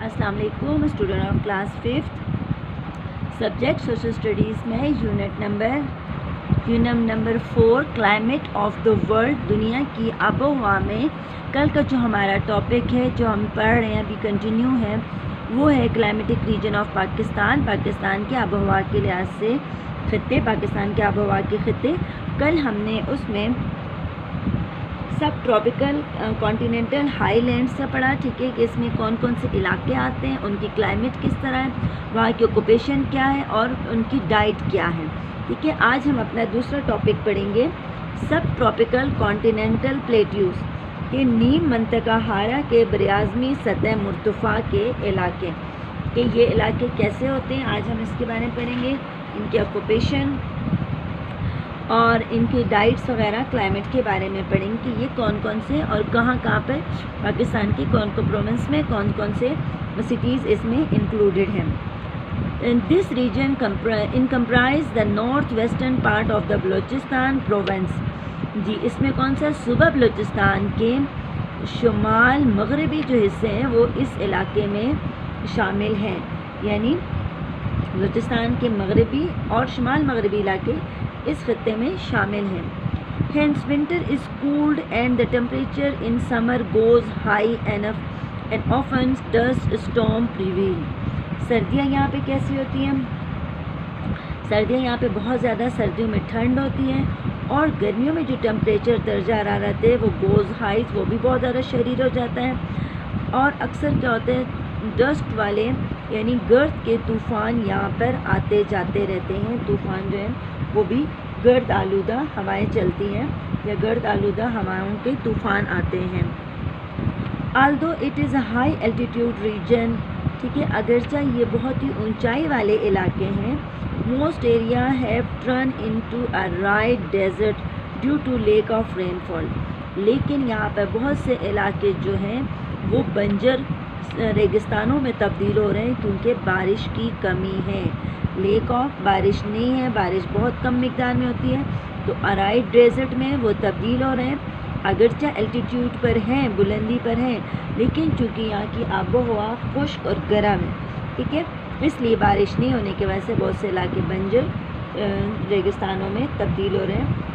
السلام علیکم student of class 5th subject social studies میں unit number 4 climate of the world, دنیا کی آب و ہوا میں کل کا جو ہمارا ٹاپک ہے جو ہم پڑھ رہے ہیں ابھی کنٹینیو ہے وہ ہے کلائمیٹک ریجن آف پاکستان کے آب و ہوا کے لحاظ سے خطے، پاکستان کے آب و ہوا کے خطے۔ کل ہم نے اس میں سب ٹراپیکل کانٹیننٹل ہائی لینڈ سے پڑھا، ٹھیک ہے، کہ اس میں کون کون سے علاقے آتے ہیں، ان کی کلائمیٹ کس طرح ہے، وہاں کی آکوپیشن کیا ہے اور ان کی ڈائٹ کیا ہے، ٹھیک ہے۔ آج ہم اپنا دوسرا ٹاپک پڑھیں گے سب ٹراپیکل کانٹیننٹل پلیٹیوز کے نیم منطقہ حارہ کے براعظمی سطح مرتفع کے علاقے، کہ یہ علاقے کیسے ہوتے ہیں، آج ہم اس کے بارے میں پڑھیں گے، ان کی آکوپیشن اور ان کی ڈائٹس وغیرہ کلائمیٹ کے بارے میں پڑھیں گے کہ یہ کون کون سے اور کہاں پر پاکستان کی کون کون پروونس میں کون کون سے سٹیز اس میں انکلوڈیڈ ہیں۔ This region comprise the north western part of the Balochistan province, جی اس میں کون سا صوبہ بلوچستان کے شمال مغربی جو حصے ہیں وہ اس علاقے میں شامل ہیں، یعنی بلوچستان کے مغربی اور شمال مغربی علاقے اس خطے میں شامل ہیں۔ Hence winter is cooled and the temperature in summer goes high enough and often dust storm prevail۔ سردیاں یہاں پہ کیسی ہوتی ہیں؟ سردیاں یہاں پہ بہت زیادہ، سردیوں میں ٹھنڈ ہوتی ہیں اور گرمیوں میں جو ٹیمپریچر درجہ حرارت ہے وہ گوز ہائیز، وہ بھی بہت زیادہ شدید ہو جاتا ہے، اور اکثر کیا ہوتا ہے ڈسٹ والے یعنی گرد کے طوفان یہاں پر آتے جاتے رہتے ہیں۔ طوفان جو ہے وہ بھی گرد آلودہ ہوائیں چلتی ہیں یا گرد آلودہ ہوائوں کے طوفان آتے ہیں۔ although it is a high altitude region، ٹھیک ہے، اگرچہ یہ بہت ہی اونچائی والے علاقے ہیں، most area have turned into a arid desert due to lack of rainfall، لیکن یہاں پر بہت سے علاقے جو ہیں وہ بنجر ریگستانوں میں تبدیل ہو رہے ہیں کیونکہ بارش کی کمی ہے، لیک آف بارش نہیں ہے، بارش بہت کم مقدار میں ہوتی ہے، تو ارائڈ ڈیزرٹ میں وہ تبدیل ہو رہے ہیں۔ اگرچہ الٹیٹیوڈ پر ہیں، بلندی پر ہیں، لیکن چونکہ یہاں کی آب و ہوا خشک اور گرم ہے، ٹھیک ہے، اس لیے بارش نہیں ہونے کی وجہ سے بہت سے علاقے بنجر ریگستانوں میں تبدیل ہو رہے ہیں۔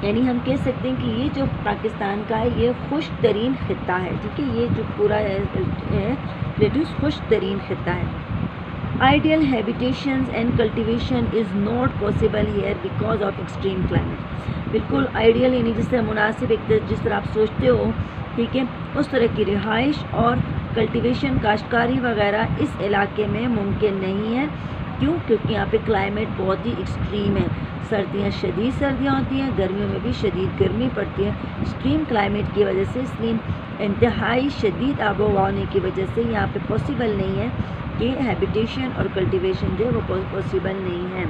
یعنی ہم کہہ سکتے ہیں کہ یہ جو پاکستان کا ہے یہ خشک ترین خطہ ہے، ٹھیک ہے، یہ جو پورا ہے پلیٹوز خشک ترین خطہ ہے۔ Ideal habitations and cultivation is not possible here because of extreme climate۔ بالکل آئیڈیل یعنی جس طرح مناسب، ایک جس طرح آپ سوچتے ہو، ٹھیک ہے، اس طرح کی رہائش اور کلٹیویشن کاشتکاری وغیرہ اس علاقے میں ممکن نہیں ہے۔ کیوں؟ کیونکہ یہاں پہ کلائمیٹ بہت ہی ایکسٹریم ہے، سردیاں شدید سردیاں ہوتی ہیں، گرمیوں میں بھی شدید گرمی پڑتی ہے، ایکسٹریم کلائمیٹ کی وجہ سے، اس لیے انتہائی شدید آب و ہوا ہونے کی وجہ سے یہاں پہ پاسبل نہیں ہے کہ ہیبیٹیشن اور کلٹیویشن جو ہے وہ پاسبل نہیں ہے۔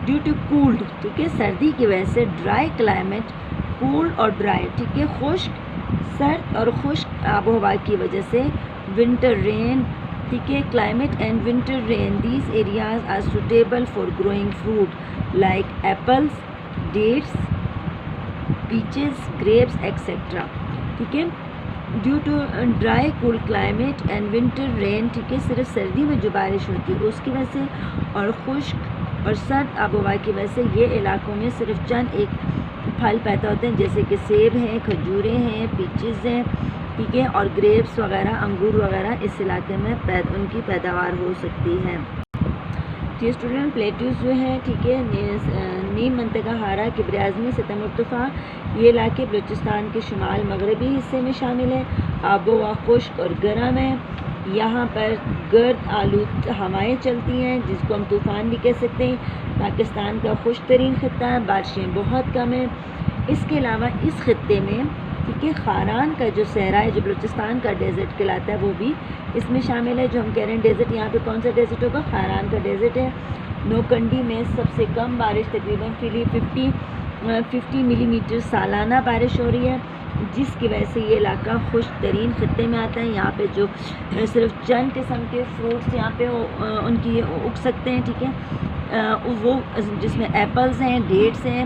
ڈیو ٹو کولڈ، ٹھیک ہے، سردی کی وجہ سے، ڈرائی کلائمیٹ، کولڈ اور ڈرائی، ٹھیک ہے، خشک، سرد اور خشک آب و ہوا کی وجہ سے، ونٹر رین، ٹھیک ہے، climate and winter rain, these areas are suitable for growing fruit like apples, dates, peaches, grapes etcetera, ٹھیک ہے۔ Due to dry cool climate and winter rain, ٹھیک ہے، صرف سردی میں جو بارش ہوتی ہے اس کی وجہ سے اور خشک اور سرد آب و ہوا کی وجہ سے یہ علاقوں میں صرف چند ایک پھل پیدا ہوتے ہیں جیسے کہ سیب ہیں، کھجوریں ہیں، پیچز ہیں، ٹھیک ہے، اور گریپس وغیرہ، انگور وغیرہ اس علاقے میں ان کی پیداوار ہو سکتی ہے۔ جی اسٹوڈنٹ، پلیٹوز جو ہے، ٹھیک ہے، نیم منطقہ حارہ کے براعظمی سطح مرتفع، یہ علاقے بلوچستان کے شمال مغربی حصے میں شامل ہے۔ آب و ہوا خشک اور گرم ہے، یہاں پر گرد آلود ہوائیں چلتی ہیں جس کو ہم طوفان بھی کہہ سکتے ہیں۔ پاکستان کا خشک ترین خطہ ہے، بارشیں بہت کم ہیں۔ اس کے علاوہ اس خطے میں، ٹھیک ہے، خاران کا جو صحرا ہے جو بلوچستان کا ڈیزرٹ کہلاتا ہے وہ بھی اس میں شامل ہے۔ جو ہم کہہ رہے ہیں ڈیزرٹ، یہاں پہ کون سا ڈیزرٹ ہوگا؟ خاران کا ڈیزرٹ ہے۔ نوکنڈی میں سب سے کم بارش تقریباً 50 ملی میٹر سالانہ بارش ہو رہی ہے، جس کی وجہ سے یہ علاقہ خشک ترین خطے میں آتا ہے۔ یہاں پہ جو صرف چند قسم کے فروٹس یہاں پہ ان کی اگ سکتے ہیں، ٹھیک ہے، وہ جس میں ایپلز ہیں، ڈیٹس ہیں